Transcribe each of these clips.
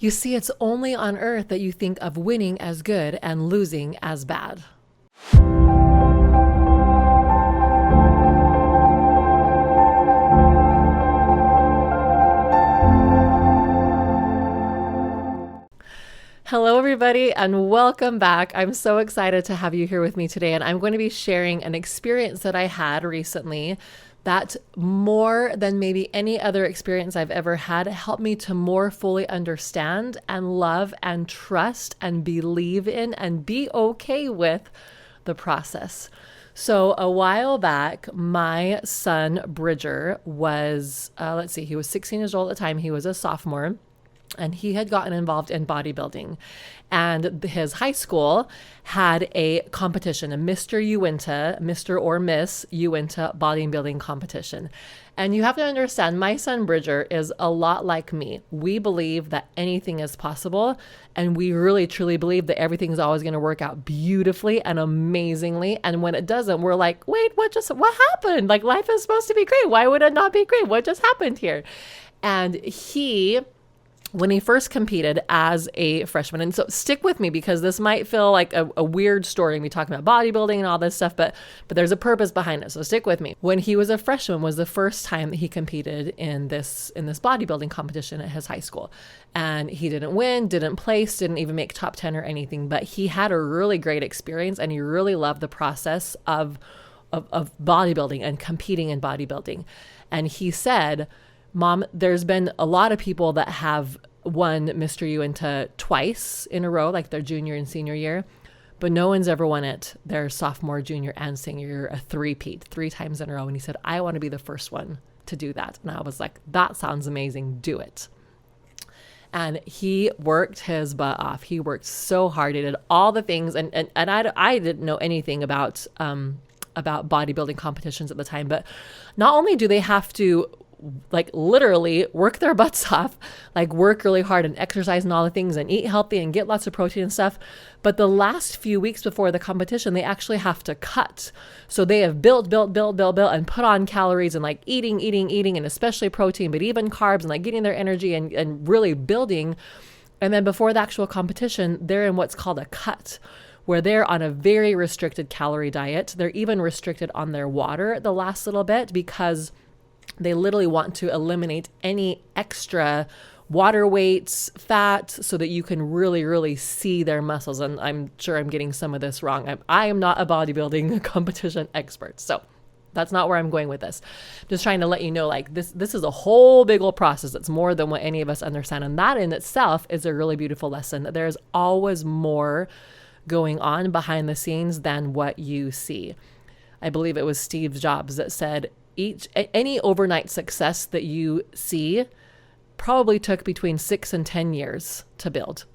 You see, it's only on earth that you think of winning as good and losing as bad. Hello, everybody, and welcome back. I'm so excited to have you here with me today, and I'm going to be sharing an experience that I had recently that, more than maybe any other experience I've ever had, helped me to more fully understand and love and trust and believe in and be okay with the process. So a while back, my son Bridger was, he was 16 years old at the time. He was a sophomore. And he had gotten involved in bodybuilding, and his high school had a competition, a Mr. or Miss Uinta bodybuilding competition. And you have to understand, my son Bridger is a lot like me. We believe that anything is possible, and we really truly believe that everything is always going to work out beautifully and amazingly. And when it doesn't, we're like, wait, what happened? Like, life is supposed to be great. Why would it not be great? What just happened here? And when he first competed as a freshman, and so stick with me because this might feel like a weird story, me talking about bodybuilding and all this stuff, but there's a purpose behind it, so stick with me. When he was a freshman was the first time that he competed in this bodybuilding competition at his high school. And he didn't win, didn't place, didn't even make top 10 or anything, but he had a really great experience, and he really loved the process of bodybuilding and competing in bodybuilding. And he said, Mom, there's been a lot of people that have won Mr. Uinta twice in a row, like their junior and senior year, but no one's ever won it their sophomore, junior, and senior year, a three-peat, 3 times in a row. And he said, I want to be the first one to do that. And I was like, that sounds amazing. Do it. And he worked his butt off. He worked so hard. He did all the things. And I didn't know anything about bodybuilding competitions at the time, but not only do they have to like literally work their butts off, like work really hard and exercise and all the things and eat healthy and get lots of protein and stuff. But the last few weeks before the competition, they actually have to cut. So they have built and put on calories and like eating, and especially protein, but even carbs and like getting their energy and really building. And then before the actual competition, they're in what's called a cut, where they're on a very restricted calorie diet. They're even restricted on their water the last little bit because they literally want to eliminate any extra water weights, fat, so that you can really, really see their muscles. And I'm sure I'm getting some of this wrong. I am not a bodybuilding competition expert. So that's not where I'm going with this. Just trying to let you know, like this is a whole big old process. It's more than what any of us understand. And that in itself is a really beautiful lesson, that there's always more going on behind the scenes than what you see. I believe it was Steve Jobs that said, any overnight success that you see probably took between 6 and 10 years to build.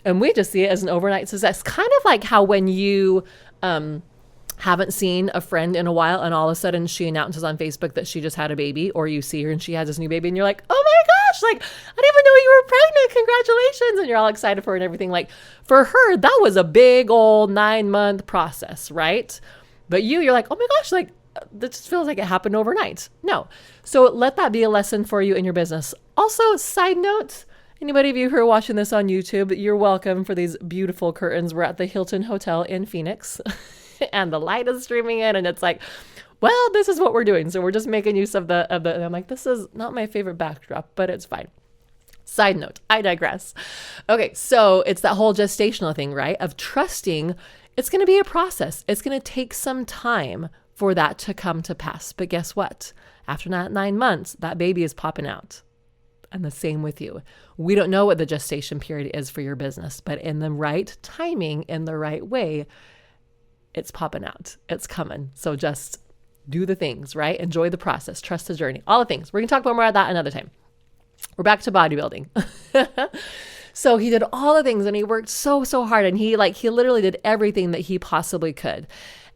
And we just see it as an overnight success. Kind of like how when you haven't seen a friend in a while and all of a sudden she announces on Facebook that she just had a baby, or you see her and she has this new baby and you're like, oh my gosh, like I didn't even know you were pregnant. Congratulations. And you're all excited for her and everything. Like for her, that was a big old 9-month process, right? But you're like, oh my gosh, like that just feels like it happened overnight. No. So let that be a lesson for you in your business. Also, side note, anybody of you who are watching this on YouTube, you're welcome for these beautiful curtains. We're at the Hilton Hotel in Phoenix and the light is streaming in and it's like, well, this is what we're doing. So we're just making use of the, and I'm like, this is not my favorite backdrop, but it's fine. Side note, I digress. Okay. So it's that whole gestational thing, right? Of trusting it's going to be a process. It's going to take some time for that to come to pass. But guess what? After 9 months, that baby is popping out. And the same with you. We don't know what the gestation period is for your business, but in the right timing, in the right way, it's popping out. It's coming. So just do the things, right? Enjoy the process. Trust the journey. All the things. We're going to talk about more of that another time. We're back to bodybuilding. So he did all the things and he worked so hard, and he literally did everything that he possibly could.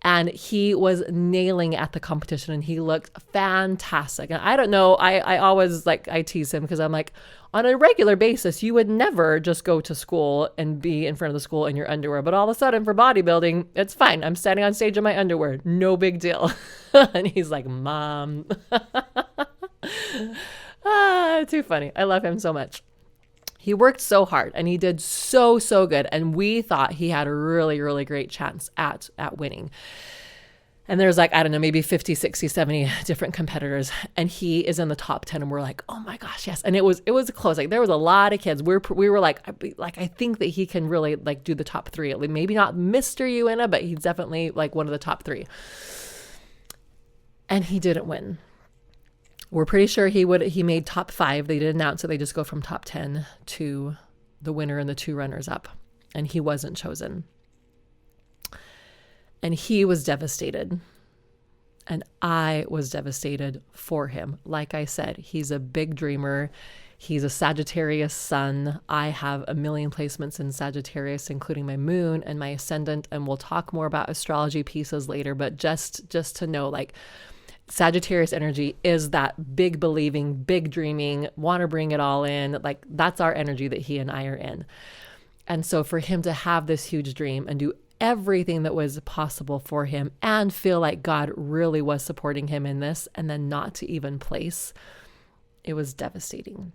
And he was nailing at the competition and he looked fantastic. And I don't know, I always I tease him because I'm like, on a regular basis, you would never just go to school and be in front of the school in your underwear. But all of a sudden for bodybuilding, it's fine. I'm standing on stage in my underwear. No big deal. And he's like, Mom. Too funny. I love him so much. He worked so hard and he did so, so good. And we thought he had a really, really great chance at winning. And there's like, I don't know, maybe 50, 60, 70 different competitors. And he is in the top 10. And we're like, oh my gosh, yes. And it was close. Like there was a lot of kids. We were like, I think that he can really like do the top 3. Maybe not Mr. UNA, but he's definitely like one of the top 3. And he didn't win. We're pretty sure he made top 5. They did announce that they just go from top 10 to the winner and the 2 runners up. And he wasn't chosen. And he was devastated. And I was devastated for him. Like I said, he's a big dreamer. He's a Sagittarius sun. I have a million placements in Sagittarius, including my moon and my ascendant. And we'll talk more about astrology pieces later. But just to know, like, Sagittarius energy is that big believing, big dreaming, want to bring it all in. Like that's our energy that he and I are in. And so for him to have this huge dream and do everything that was possible for him and feel like God really was supporting him in this and then not to even place, it was devastating.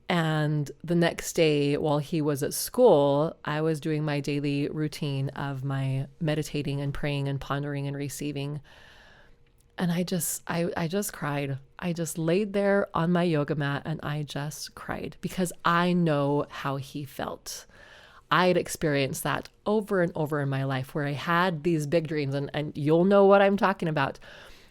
And the next day while he was at school, I was doing my daily routine of my meditating and praying and pondering and receiving. And I just cried. I just laid there on my yoga mat and I just cried because I know how he felt. I had experienced that over and over in my life where I had these big dreams and you'll know what I'm talking about.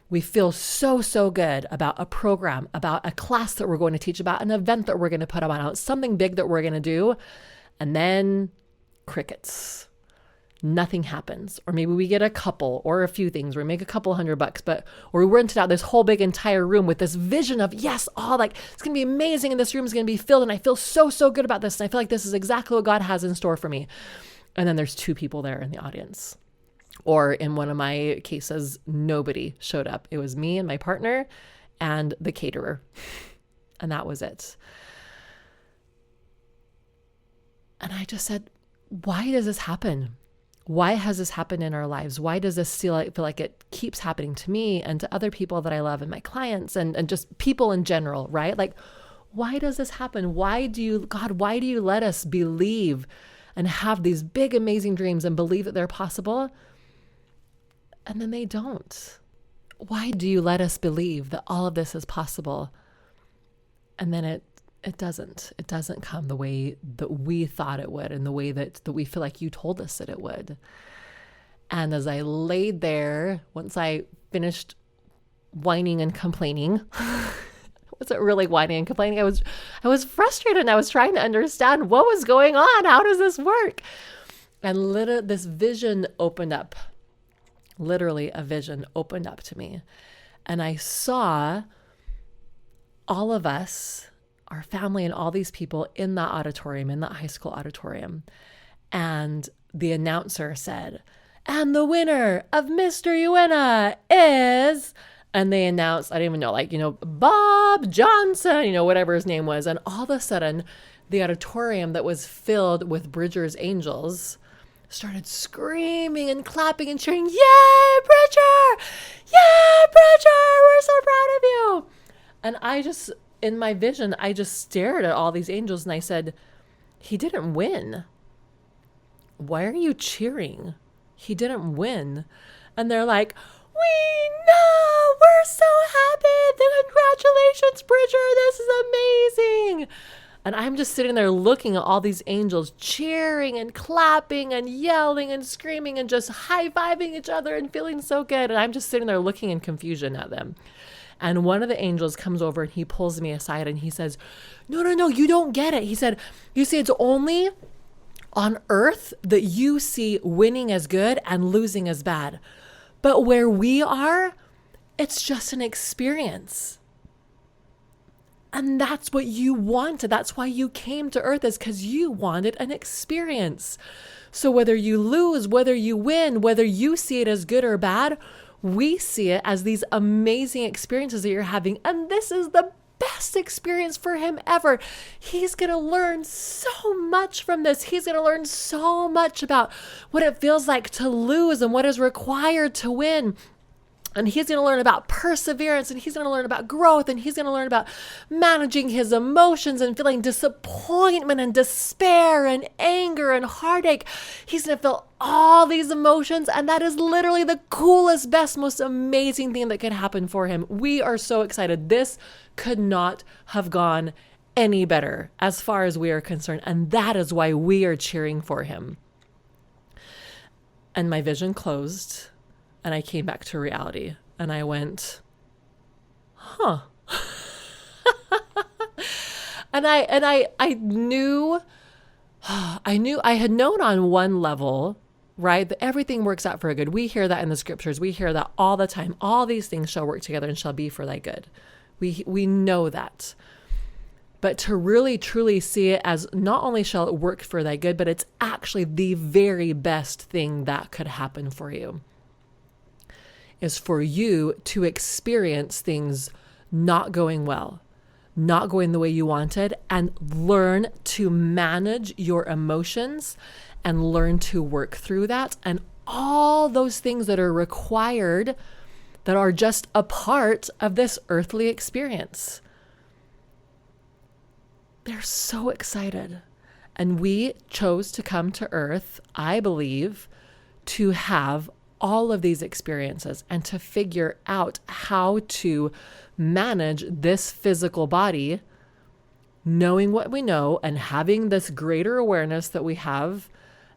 We feel so good about a program, about a class that we're going to teach, about an event that we're going to put on, something big that we're going to do. And then crickets. Nothing happens. Or maybe we get a couple or a few things, or we make a couple $100, or we rented out this whole big entire room with this vision of, yes, like it's going to be amazing and this room is going to be filled and I feel so good about this and I feel like this is exactly what God has in store for me. And then there's 2 people there in the audience. Or in one of my cases, nobody showed up. It was me and my partner and the caterer. And that was it. And I just said, why does this happen? Why has this happened in our lives? Why does this feel like it keeps happening to me and to other people that I love and my clients and just people in general, right? Like, why does this happen? Why do you let us believe and have these big, amazing dreams and believe that they're possible? And then they don't. Why do you let us believe that all of this is possible? And then it doesn't come the way that we thought it would and the way that we feel like you told us that it would. And as I laid there, once I finished whining and complaining, wasn't really whining and complaining. I was frustrated and I was trying to understand what was going on. How does this work? And this vision opened up. Literally a vision opened up to me. And I saw all of us, our family and all these people in that auditorium, in that high school auditorium. And the announcer said, and the winner of Mr. UNA is, and they announced, I didn't even know, Bob Johnson, whatever his name was. And all of a sudden, the auditorium that was filled with Bridger's angels started screaming and clapping and cheering, yay, Bridger! Yay, Bridger! We're so proud of you! And in my vision, I just stared at all these angels and I said, he didn't win. Why are you cheering? He didn't win. And they're like, we know! We're so happy! Congratulations, Bridger! This is amazing! And I'm just sitting there looking at all these angels cheering and clapping and yelling and screaming and just high-fiving each other and feeling so good. And I'm just sitting there looking in confusion at them. And one of the angels comes over and he pulls me aside and he says, no, you don't get it. He said, you see, it's only on earth that you see winning as good and losing as bad. But where we are, it's just an experience. And that's what you wanted. That's why you came to earth, is because you wanted an experience. So whether you lose, whether you win, whether you see it as good or bad, we see it as these amazing experiences that you're having. And this is the best experience for him ever. He's going to learn so much from this. He's going to learn so much about what it feels like to lose and what is required to win. And he's going to learn about perseverance, and he's going to learn about growth, and he's going to learn about managing his emotions and feeling disappointment and despair and anger and heartache. He's going to feel all these emotions, and that is literally the coolest, best, most amazing thing that could happen for him. We are so excited. This could not have gone any better as far as we are concerned, and that is why we are cheering for him. And my vision closed. And I came back to reality and I went, huh. and I knew I had known on one level, right, that everything works out for good. We hear that in the scriptures. We hear that all the time. All these things shall work together and shall be for thy good. We know that. But to really, truly see it as not only shall it work for thy good, but it's actually the very best thing that could happen for you, is for you to experience things not going well, not going the way you wanted, and learn to manage your emotions and learn to work through that. And all those things that are required, that are just a part of this earthly experience. They're so excited. And we chose to come to earth, I believe, to have all of these experiences and to figure out how to manage this physical body, knowing what we know and having this greater awareness that we have,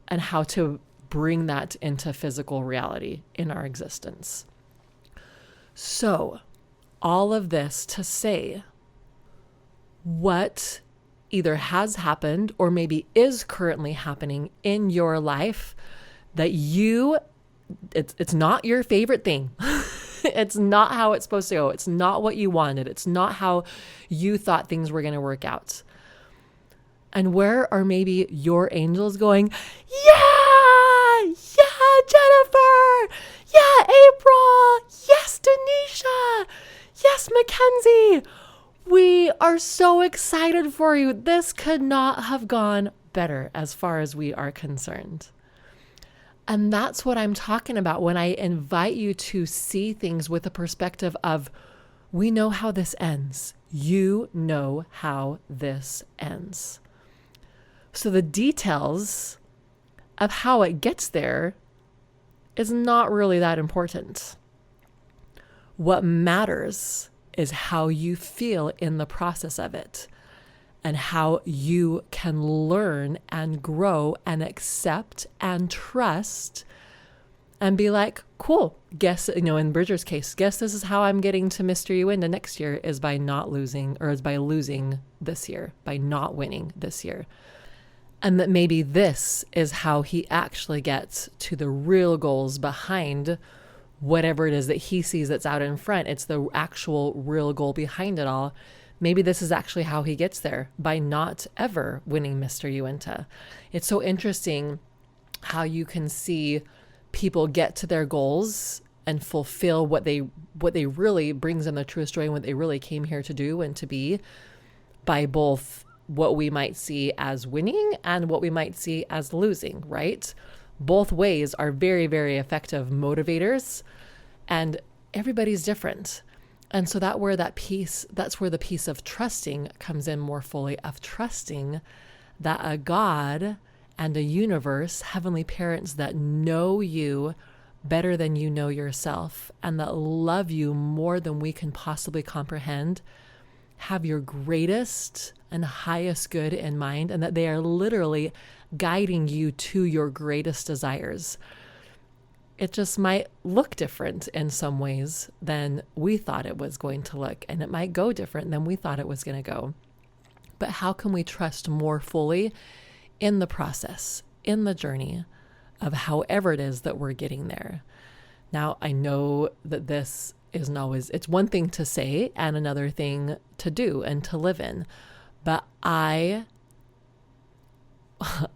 and how to bring that into physical reality in our existence. So, all of this to say, what either has happened or maybe is currently happening in your life that it's not your favorite thing. It's not how it's supposed to go. It's not what you wanted. It's not how you thought things were going to work out. And where are maybe your angels going, yeah, Jennifer, yeah, April, yes, Denisha, yes, Mackenzie. We are so excited for you. This could not have gone better as far as we are concerned. And that's what I'm talking about when I invite you to see things with the perspective of, we know how this ends. You know how this ends. So the details of how it gets there is not really that important. What matters is how you feel in the process of it, and how you can learn and grow and accept and trust and be like, cool, guess, in Bridger's case, guess this is how I'm getting to Mr. Uinta next year, is by not losing, or is by losing this year, by not winning this year. And that maybe this is how he actually gets to the real goals behind whatever it is that he sees that's out in front. It's the actual real goal behind it all. Maybe this is actually how he gets there, by not ever winning Mr. Uinta. It's so interesting how you can see people get to their goals and fulfill what they really brings them the truest joy and what they really came here to do and to be, by both what we might see as winning and what we might see as losing, right? Both ways are very, very effective motivators, and everybody's different. And so that's where the piece of trusting comes in more fully, of trusting that a God and a universe, heavenly parents that know you better than you know yourself, and that love you more than we can possibly comprehend, have your greatest and highest good in mind, and that they are literally guiding you to your greatest desires. It just might look different in some ways than we thought it was going to look, and it might go different than we thought it was going to go. But how can we trust more fully in the process, in the journey of however it is that we're getting there? Now, I know that this isn't always, it's one thing to say and another thing to do and to live in, but I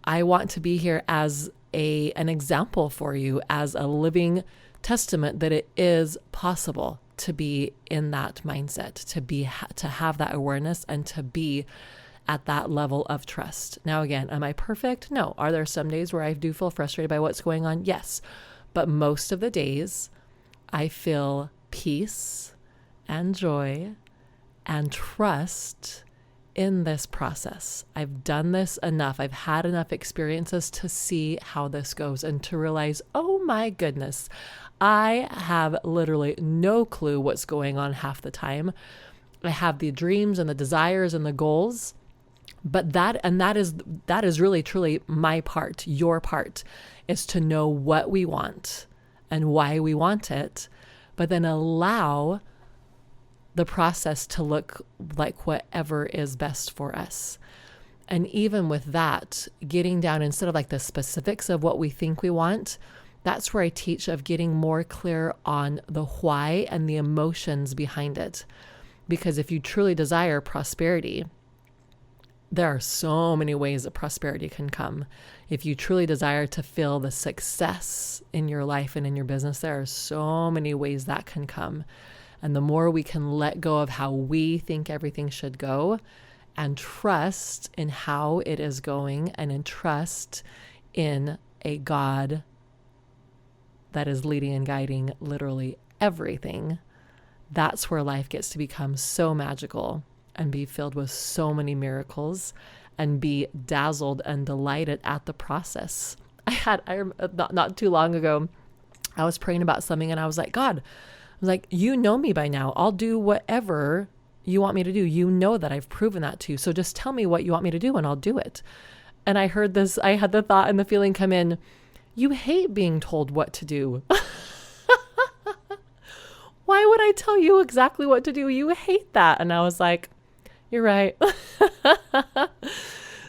want to be here as an example for you, as a living testament that it is possible to be in that mindset, to have that awareness, and to be at that level of trust. Now, again, am I perfect? No. Are there some days where I do feel frustrated by what's going on? Yes. But most of the days I feel peace and joy and trust in this process. I've done this enough. I've had enough experiences to see how this goes and to realize, oh my goodness, I have literally no clue what's going on half the time. I have the dreams and the desires and the goals, but that is really truly my part. Your part is to know what we want and why we want it, but then allow the process to look like whatever is best for us. And even with that, getting down instead of like the specifics of what we think we want, that's where I teach of getting more clear on the why and the emotions behind it. Because if you truly desire prosperity, there are so many ways that prosperity can come. If you truly desire to feel the success in your life and in your business, there are so many ways that can come. And the more we can let go of how we think everything should go and trust in how it is going and in trust in a God that is leading and guiding literally everything, that's where life gets to become so magical and be filled with so many miracles and be dazzled and delighted at the process. Not too long ago, I was praying about something and I was like, God, I was like, you know me by now. I'll do whatever you want me to do. You know that I've proven that to you. So just tell me what you want me to do and I'll do it. And I heard this, I had the thought and the feeling come in, you hate being told what to do. Why would I tell you exactly what to do? You hate that. And I was like, you're right.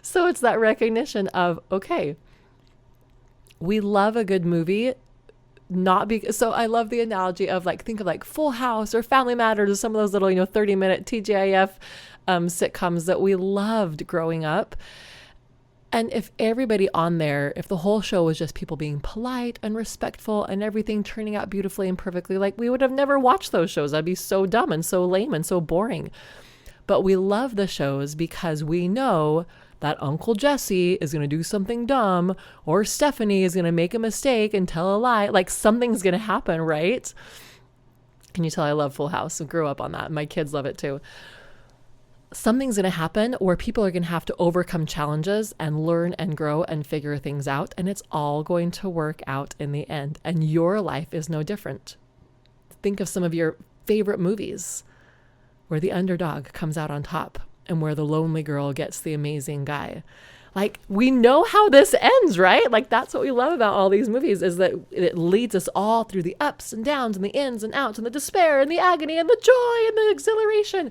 So it's that recognition of, okay, we love a good movie. So I love the analogy of like, think of like Full House or Family Matters or some of those little, 30-minute TGIF sitcoms that we loved growing up. And if everybody on there, if the whole show was just people being polite and respectful and everything turning out beautifully and perfectly, like we would have never watched those shows. That'd be so dumb and so lame and so boring. But we love the shows because we know that Uncle Jesse is going to do something dumb or Stephanie is going to make a mistake and tell a lie. Like something's going to happen, right? Can you tell I love Full House? I grew up on that. My kids love it too. Something's going to happen where people are going to have to overcome challenges and learn and grow and figure things out. And it's all going to work out in the end. And your life is no different. Think of some of your favorite movies where the underdog comes out on top and where the lonely girl gets the amazing guy. Like we know how this ends, right? Like that's what we love about all these movies is that it leads us all through the ups and downs and the ins and outs and the despair and the agony and the joy and the exhilaration.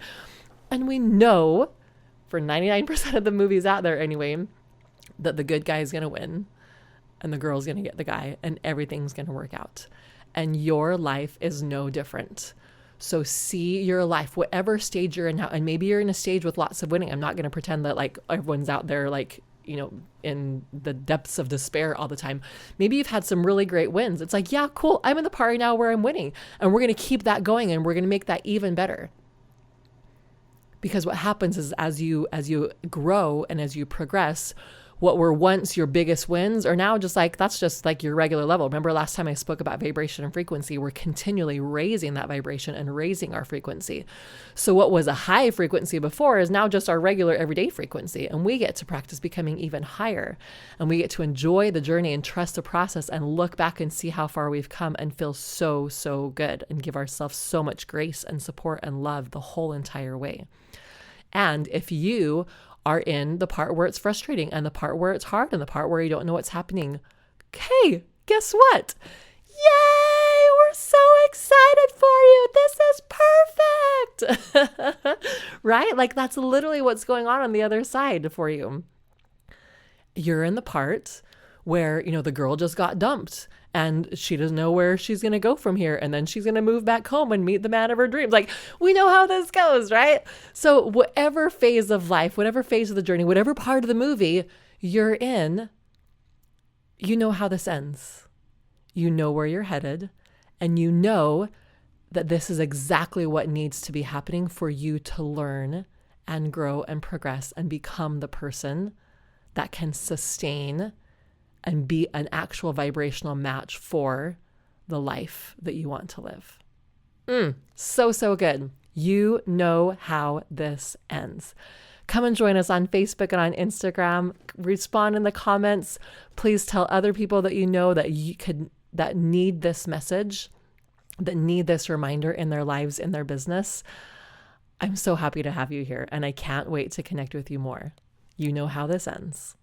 And we know for 99% of the movies out there anyway, that the good guy is going to win and the girl's going to get the guy and everything's going to work out. And your life is no different. So see your life, whatever stage you're in now, and maybe you're in a stage with lots of winning. I'm not going to pretend that like everyone's out there like, in the depths of despair all the time. Maybe you've had some really great wins. It's like, yeah, cool. I'm in the part now where I'm winning and we're going to keep that going and we're going to make that even better. Because what happens is as you grow and as you progress, what were once your biggest wins are now just like, that's just like your regular level. Remember last time I spoke about vibration and frequency, we're continually raising that vibration and raising our frequency. So what was a high frequency before is now just our regular everyday frequency. And we get to practice becoming even higher. And we get to enjoy the journey and trust the process and look back and see how far we've come and feel so, so good and give ourselves so much grace and support and love the whole entire way. And if you are in the part where it's frustrating and the part where it's hard and the part where you don't know what's happening, okay, guess what? Yay! We're so excited for you. This is perfect. Right? Like that's literally what's going on the other side for you. You're in the part where, the girl just got dumped and she doesn't know where she's going to go from here. And then she's going to move back home and meet the man of her dreams. Like we know how this goes, right? So whatever phase of life, whatever phase of the journey, whatever part of the movie you're in, you know how this ends. You know where you're headed and you know that this is exactly what needs to be happening for you to learn and grow and progress and become the person that can sustain and be an actual vibrational match for the life that you want to live. So good. You know how this ends. Come and join us on Facebook and on Instagram. Respond in the comments. Please tell other people that you know that need this message, that need this reminder in their lives, in their business. I'm so happy to have you here, and I can't wait to connect with you more. You know how this ends.